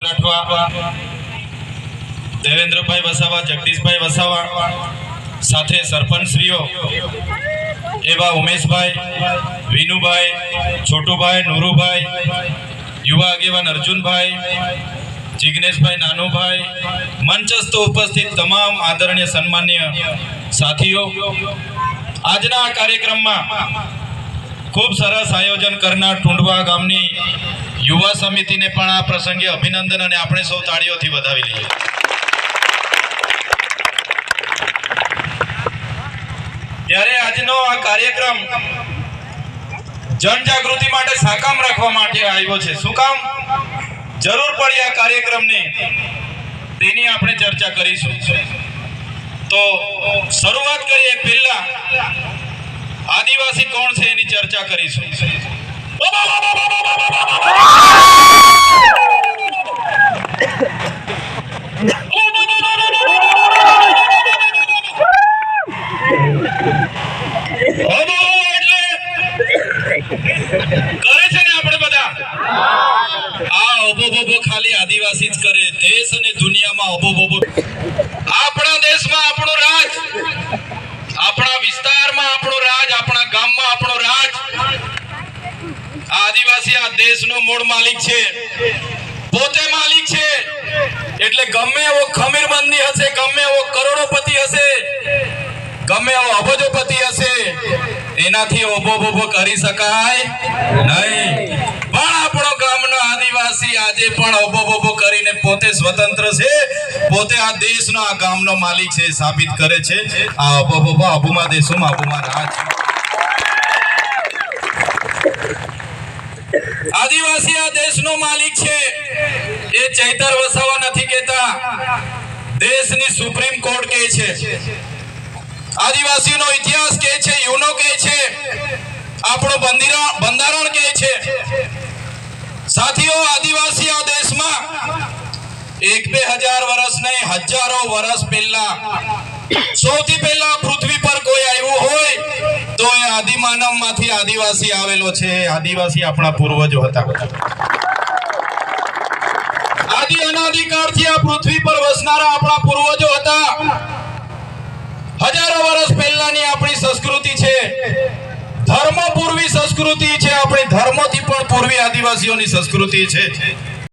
ગાંઠવા, દેવેન્દ્રભાઈ વસાવા, જગદીશભાઈ વસાવા, સાથે સરપંચશ્રીઓ એવા ઉમેશભાઈ, વિનુભાઈ, છોટુભાઈ, નુરુભાઈ, યુવા આગેવાન અર્જુનભાઈ, જિગ્નેશભાઈ, નાનુભાઈ, મંચસ્થ ઉપસ્થિત તમામ આદરણીય સન્માનીય સાથીઓ, આજના આ કાર્યક્રમમાં ખૂબ સરસ આયોજન કરનાર ટુંડવા ગામની યુવા સમિતિને પણ આ પ્રસંગે અભિનંદન અને આપણે સૌ તાળીઓથી વધાવી લઈએ. ત્યારે આજનો આ કાર્યક્રમ જનજાગૃતિ માટે સાકામ રાખવા માટે આવ્યો છે. શું કામ જરૂર પડી આ કાર્યક્રમની તેની આપણે ચર્ચા કરીશું. તો શરૂઆત કરીએ પહેલા આદિવાસી કોણ છે એની ચર્ચા કરીશું. કરે છે ને આપણે બધા આ ઓબો ખાલી આદિવાસી જ કરે. દેશ અને દુનિયામાં ઓબો આપણા દેશમાં આપણું રાજ, આપણા વિસ્તારમાં આપણું રાજ, આપણા ગામમાં આપણો રાજ. આદિવાસી આ દેશનો મૂળ માલિક છે, પોતે માલિક છે. એટલે ગમે એવો ખમીરબંધી હશે, ગમે એવો કરોડોપતિ હશે, ગમે એવો અબજોપતિ હશે, એનાથી ઓબો કરી શકાય નહીં. પણ આપણો ગામનો આદિવાસી આજે પણ ઓબો કરીને પોતે સ્વતંત્ર છે, પોતે આ દેશનો, આ ગામનો માલિક છે, સાબિત કરે છે. આ ઓબો આબુમાં દેશોમાં આબુમાં રાજ. આદિવાસી આ દેશનો માલિક છે. એ ચૈતર વસાવા નથી કહેતા, દેશની સુપ્રીમ કોર્ટ કહે છે. આદિવાસીનો ઇતિહાસ કહે છે, યુનો કહે છે, આપણું બંધારણ કહે છે. સાથીઓ, આદિવાસી આ દેશમાં 1-2000 વર્ષ નહીં, હજારો વર્ષ પહેલા સૌથી પહેલા પૃથ્વી પર કોઈ આવ્યું હોય તો એ આદિમાનવ માંથી આદિવાસી આવેલો છે. આદિવાસી આપણા પૂર્વજો હતા. આદિ અનાદિકાળથી આ પૃથ્વી પર વસનારા આપણા પૂર્વજો હતા. હજારો વર્ષ પહેલાની આપણી સંસ્કૃતિ છે, ધર્મ પૂર્વી સંસ્કૃતિ છે. આપણી ધર્મથી પણ પૂર્વી આદિવાસીઓની સંસ્કૃતિ છે.